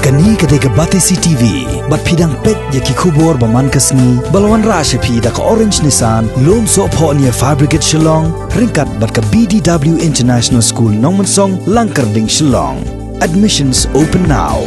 Kani ketika Batesi TV, bat pidang pet yaki kubor baman kasni, balawan rasha pi da ka Orange Nissan, lom so po niya Fabricate Shillong, ringkat bat ka BDW International School Nongmansong, Langkarding Shillong. Admissions open now.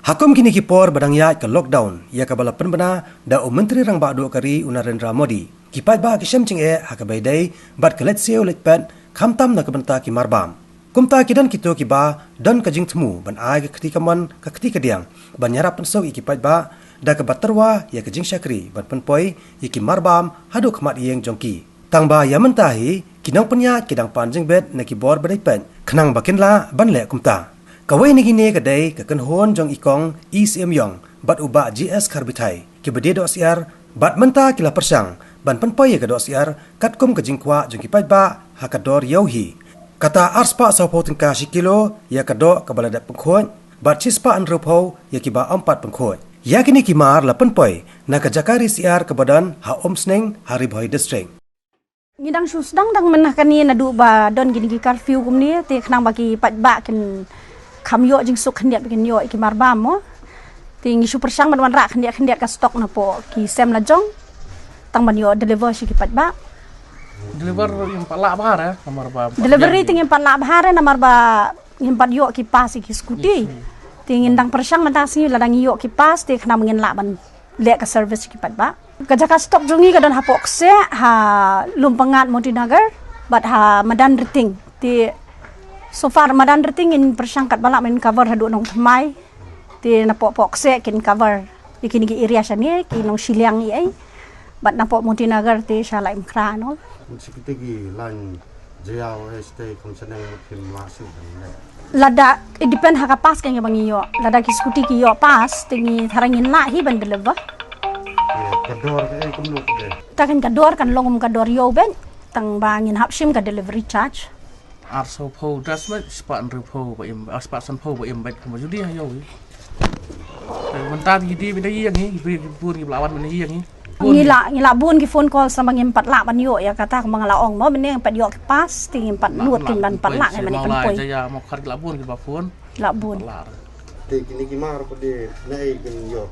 Hakum kini kipor badang ya ke lockdown ya ka bala penbena da menteri rang ba do kari Narendra Modi kipat ba kisam ching hakabai dai bat kelet seo letpat khamtam na kabenta ki marbam kumta kidan kito ki ba dan kajing temu ban ai ke ketika man ka ketika diang ban yarap pensau ikipat ba da ka baterwa ya kajing syakri ban penpoi iki marbam hadu khamat yeng jongki tang ba ya mentahi kinang penya kidang panjing bet na ki bor badai pen khnang bakinla ban le kumta Kawai ni gini kadai kakan hon jong ikong ECM yong bat uba GS karbitai ki bede do siar bat menta kila persang ban penpoy ka do siar katkum ka jingkwa jong kipai ba hakador yauhi kata arspa sapo tingka sikilo ya kado ka balada pengkhon bat chispa an rupo ya ki ba 4 pengkhon ya kini ki mar la penpoy na ka jakari siar ka badan ha omsneng hari boy district Ngidang susdang dang menah kani nadu ba don gini ki curfew kumni te khnang bagi pat ba ken kamyo jing suk khendiat bikin yo iki marbam mo ting isu persang man ra khendiat ka stok na po ki sem la jong tang man yo deliver si ki pat ba deliver yang pala bahar marbam delivery ting yang pala bahar na marba yang pat yo ki pas ki skuti ting indang persang man ta si ladang yo ki pas te khna mengin la ban le ka service ki pat ba ka jaka stok jungi ka don hapok se ha lumpangat Motinagar bat ha madan riting ti So far madan rating in persangkat balak main cover hadu nong thamai ti napok se kin cover ikini ki area sani ki nong Siliang ai bat napok Motinagar ti sala imkra no sikite gi lan jaya este komseneng kim masuk lada it depend ha kapas kan bang yo lada ki skuti ki yo pas tingi tharangin na hi ban deleva kador ke kumno de takan kador kan longum kador yo ben tang bangin hapsim ka delivery charge arso po dasmet span repo ba im aspa san po ba im bet ko judi ayo mentar gidi benda yang ni bun ki lawan benda yang ni ngila bun ki phone call sama ngim pat la ban yo ya kata mang la ong mo benda pat yo ki pas ting pat nuot kin ban pat la ai mani kan poi ya mo khar la bun ki ba phone la bun te kini ki mar ko de nai kin yo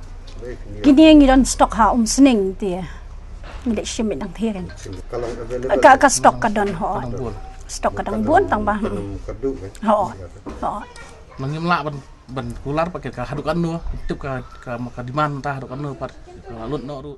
kini ngi don stock ha sning ti ngi shimit nang theren kalau available ka stock ka don ho stok kadang buon tang ba ho mangim la ban kular pakai ka hadukan no tip ka diman ta hadukan no pat lut no ru